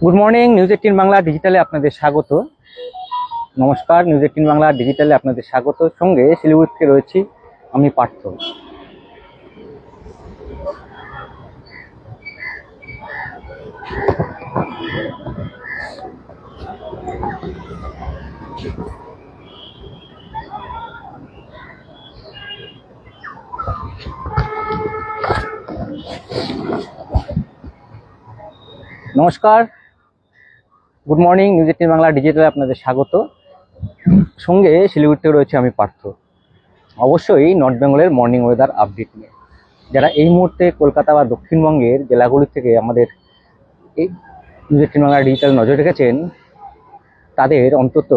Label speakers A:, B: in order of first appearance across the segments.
A: Good morning, news 18 Bangla ডিজিটালে আপনাদের স্বাগত। নমস্কার, নিউজ 18 বাংলা ডিজিটালে আপনাদের স্বাগত। সঙ্গে শিলিগুড়ি থেকে রয়েছি আমি পার্থ। নমস্কার, গুড মর্নিং, নিউজ 18 বাংলা ডিজিটালে আপনাদের স্বাগত। সঙ্গে শিলিগুড়ি থেকে রয়েছে আমি পার্থ। অবশ্যই নর্থ বেঙ্গলের মর্নিং ওয়েদার আপডেট নিয়ে যারা এই মুহূর্তে কলকাতা বা দক্ষিণবঙ্গের জেলাগুলি থেকে আমাদের এই নিউজ 18 বাংলা ডিজিটাল নজর রেখেছেন, তাদের অন্তত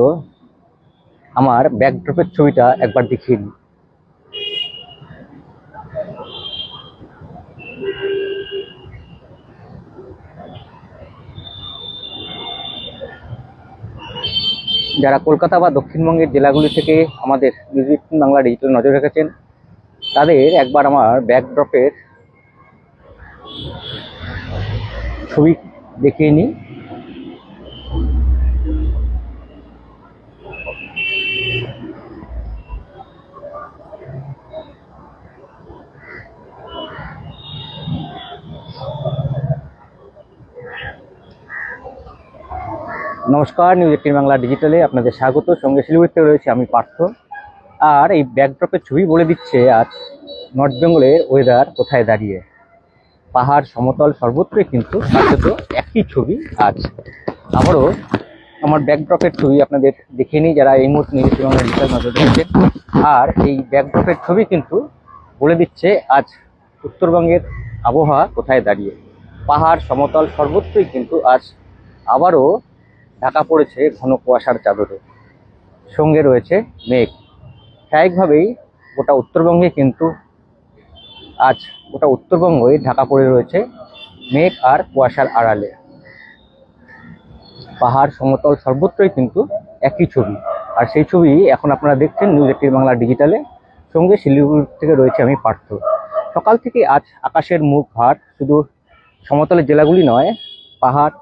A: আমার ব্যাকড্রপের ছবিটা একবার দেখিয়ে দিই। যারা কলকাতা বা দক্ষিণবঙ্গের জেলাগুলি থেকে আমাদের নিউজ 18 বাংলা ডিজিটাল নজর রেখেছেন, তাদের একবার আমার ব্যাকড্রপের ছবি দেখিয়ে নিই। নমস্কার, নিউজ 18 বাংলা ডিজিটালে আপনাদের স্বাগত। সঙ্গে শিলিগুড়িতে রয়েছে আমি পার্থ। আর এই ব্যাকড্রপের ছবি বলে দিচ্ছে আজ নর্থ বেঙ্গলের ওয়েদার কোথায় দাঁড়িয়ে। পাহাড়, সমতল সর্বত্রই কিন্তু কার্যত একই ছবি। আজ আবারও আমার ব্যাকড্রপের ছবি আপনাদের দেখিয়ে নিই, যারা এই মুহূর্তে নিউজ 18 বাংলা ডিজিটাল নজর রেখেছেন। আর এই ব্যাকড্রপের ছবি কিন্তু বলে দিচ্ছে আজ উত্তরবঙ্গের আবহাওয়া কোথায় দাঁড়িয়ে। পাহাড়, সমতল সর্বত্রই কিন্তু আজ আবারও ঢাকা পড়েছে ঘন কুয়াশার চাদরে। সঙ্গে রয়েছে মেঘ। স্বাভাবিকভাবেই গোটা উত্তরবঙ্গে কিন্তু আজ গোটা উত্তরবঙ্গই ঢাকা পড়ে রয়েছে মেঘ আর কুয়াশার আড়ালে। পাহাড়, সমতল সর্বত্রই কিন্তু একই ছবি। আর সেই ছবি এখন আপনারা দেখছেন নিউজ 18 বাংলা ডিজিটালে। সঙ্গে শিলিগুড়ি থেকে রয়েছে আমি পার্থ। সকাল থেকে আজ আকাশের মুখ ভার। শুধু সমতলের জেলাগুলি নয়, পাহাড়,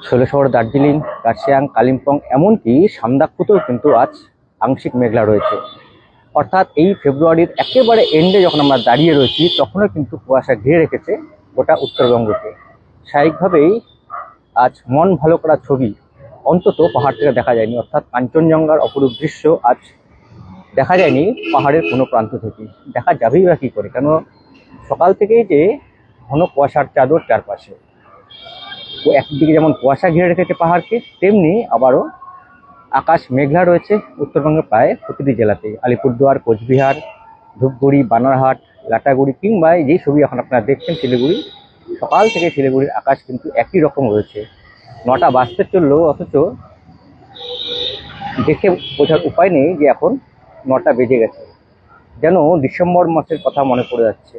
A: শৈলশহর, দার্জিলিং, কার্শিয়াং, কালিম্পং, এমনকি সান্দাকফুতেও কিন্তু আজ আংশিক মেঘলা রয়েছে। অর্থাৎ এই ফেব্রুয়ারির একেবারে এন্ডে যখন আমরা দাঁড়িয়ে রয়েছি, তখনও কিন্তু কুয়াশা ঘিরে রেখেছে গোটা উত্তরবঙ্গকে। স্বাভাবিকভাবেই আজ মন ভালো করা ছবি অন্তত পাহাড় থেকে দেখা যায়নি। অর্থাৎ কাঞ্চনজঙ্ঘার অপরূপ দৃশ্য আজ দেখা যায়নি পাহাড়ের কোনো প্রান্ত থেকে। দেখা যাবেই বা কী করে, কেন সকাল থেকেই যে ঘন কুয়াশার চাদর চারপাশে। একদিকে যেমন কুয়াশা ঘিরে রেখেছে পাহাড়কে, তেমনি আবারও আকাশ মেঘলা রয়েছে উত্তরবঙ্গের প্রায় প্রতিটি জেলাতেই। আলিপুরদুয়ার, কোচবিহার, ধূপগুড়ি, বানারহাট, লাটাগুড়ি, কিংবা যেই ছবি এখন আপনারা দেখছেন শিলিগুড়ি, সকাল থেকে শিলিগুড়ির আকাশ কিন্তু একই রকম রয়েছে। 9টা বাজতে চললেও অথচ দেখে বোঝার উপায় নেই যে এখন 9টা বেজে গেছে। যেন ডিসেম্বর মাসের কথা মনে পড়ে যাচ্ছে।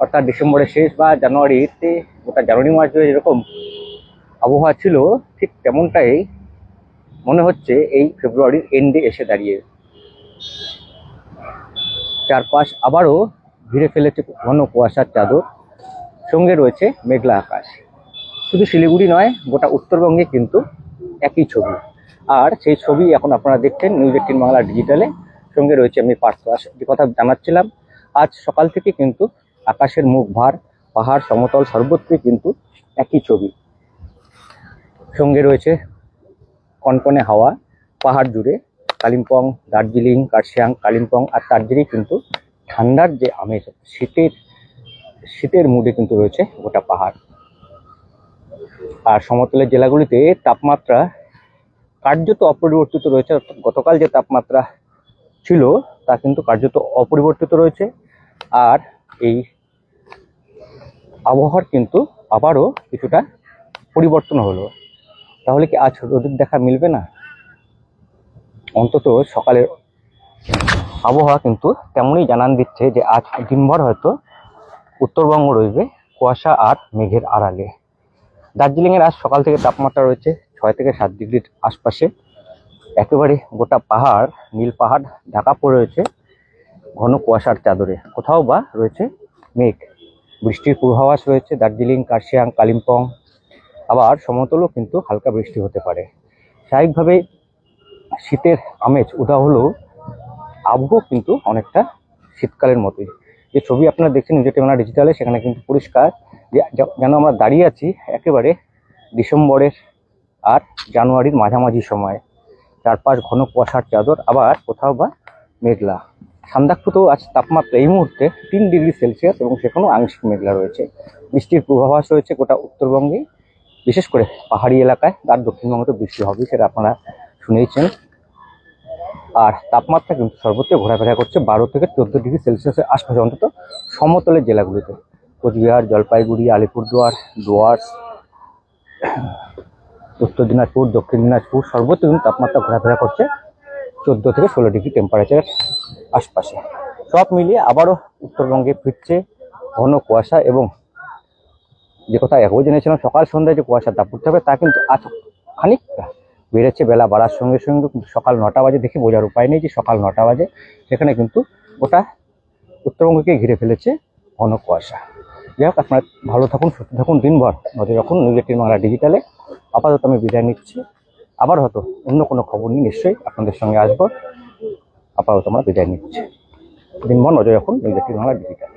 A: অর্থাৎ ডিসেম্বরের শেষ বা জানুয়ারিতে, গোটা জানুয়ারি মাস জুড়ে যেরকম আবহাওয়া ছিল, ঠিক তেমনটাই মনে হচ্ছে এই ফেব্রুয়ারির এন্ডে এসে দাঁড়িয়ে। চারপাশ আবারও ঘিরে ফেলেছে ঘন কুয়াশার চাদর। সঙ্গে রয়েছে মেঘলা আকাশ। শুধু শিলিগুড়ি নয়, গোটা উত্তরবঙ্গে কিন্তু একই ছবি। আর সেই ছবি এখন আপনারা দেখছেন নিউজ 18 বাংলা ডিজিটালে। সঙ্গে রয়েছে আমি পার্থ। যে কথা জানাচ্ছিলাম, আজ সকাল থেকে কিন্তু আকাশের মুখ ভার। পাহাড়, সমতল সর্বত্রই কিন্তু একই ছবি। সঙ্গে রয়েছে কনকনে হাওয়া পাহাড় জুড়ে। কালিম্পং, দার্জিলিং, কার্শিয়াং, কালিম্পং আর তার জেরেই কিন্তু ঠান্ডার যে আমেজ, শীতের মুডে কিন্তু রয়েছে গোটা পাহাড়। আর সমতলের জেলাগুলিতে তাপমাত্রা কার্যত অপরিবর্তিত রয়েছে। অর্থাৎ গতকাল যে তাপমাত্রা ছিল তা কিন্তু কার্যত অপরিবর্তিত রয়েছে। আর এই আবহাওয়ার কিন্তু আবারও কিছুটা পরিবর্তন হলো। তাহলে কি আজ রোদের দেখা মিলবে না? অন্তত সকালের আবহাওয়া কিন্তু তেমনই জানান দিচ্ছে যে আজ দিনভর হয়তো উত্তরবঙ্গ রইবে কুয়াশা আর মেঘের আড়ালে। দার্জিলিংয়ের আজ সকাল থেকে তাপমাত্রা রয়েছে 6 থেকে 7 ডিগ্রির আশপাশে। একেবারে গোটা পাহাড়, নীল পাহাড় ঢাকা পড়ে রয়েছে ঘন কুয়াশার চাদরে। কোথাও বা রয়েছে মেঘ। বৃষ্টির পূর্বাভাস রয়েছে দার্জিলিং, কার্শিয়াং, কালিম্পং, আবার সমতলও কিন্তু হালকা বৃষ্টি হতে পারে। স্বাভাবিকভাবে শীতের আমেজ উদা হলেও আবহাওয়া কিন্তু অনেকটা শীতকালের মতোই। যে ছবি আপনারা দেখছেন নিউজ এইটিন বাংলা ডিজিটালে, সেখানে কিন্তু পরিষ্কার যে যেন আমরা দাঁড়িয়ে আছি একেবারে ডিসেম্বরের আর জানুয়ারির মাঝামাঝি সময়। চারপাশ ঘন কুয়াশার চাদর, আবার কোথাও বা মেঘলা। সান্দাকফুতেও আজ তাপমাত্রা এই মুহূর্তে 3 ডিগ্রি সেলসিয়াস এবং সেখানেও আংশিক মেঘলা রয়েছে। বৃষ্টির পূর্বাভাস রয়েছে গোটা উত্তরবঙ্গে, বিশেষ করে পাহাড়ি এলাকায়, আর দক্ষিণবঙ্গে তো বৃষ্টি হবে, সেটা আপনারা শুনেইছেন। আর তাপমাত্রা কিন্তু সর্বত্র ঘোরাফেরা করছে 12 থেকে 14 ডিগ্রি সেলসিয়াসের আশপাশে, অন্তত সমতলের জেলাগুলিতে। কোচবিহার, জলপাইগুড়ি, আলিপুরদুয়ার, ডুয়ার্স, উত্তর দিনাজপুর, দক্ষিণ দিনাজপুর সর্বত্র কিন্তু তাপমাত্রা ঘোরাফেরা করছে 14 থেকে 16 ডিগ্রি টেম্পারেচারের আশপাশে। সব মিলিয়ে আবারও উত্তরবঙ্গে ফিরছে ঘন কুয়াশা, এবং যে কথা আগেও জেনেছিলাম সকাল সন্ধ্যায় যে কুয়াশার দাপট হবে, তা কিন্তু আজ খানিকটা বেড়েছে। বেলা বাড়ার সঙ্গে সঙ্গে কিন্তু সকাল 9টা বাজে, দেখে বোঝার উপায় নেই যে সকাল 9টা বাজে, সেখানে কিন্তু গোটা উত্তরবঙ্গকে ঘিরে ফেলেছে ঘন কুয়াশা। যাই হোক, আপনারা ভালো থাকুন, সুস্থ থাকুন, দিনভর নজর রাখুন নিউজ এইটিন বাংলা ডিজিটালে। আপাতত আমি বিদায় নিচ্ছি, আবার হয়তো অন্য কোনো খবর নিয়ে নিশ্চয়ই আপনাদের সঙ্গে আসবো। আপাতত আমরা বিদায় নিচ্ছি, দিনভর নজর রাখুন নিউজ এইটিন বাংলা ডিজিটাল।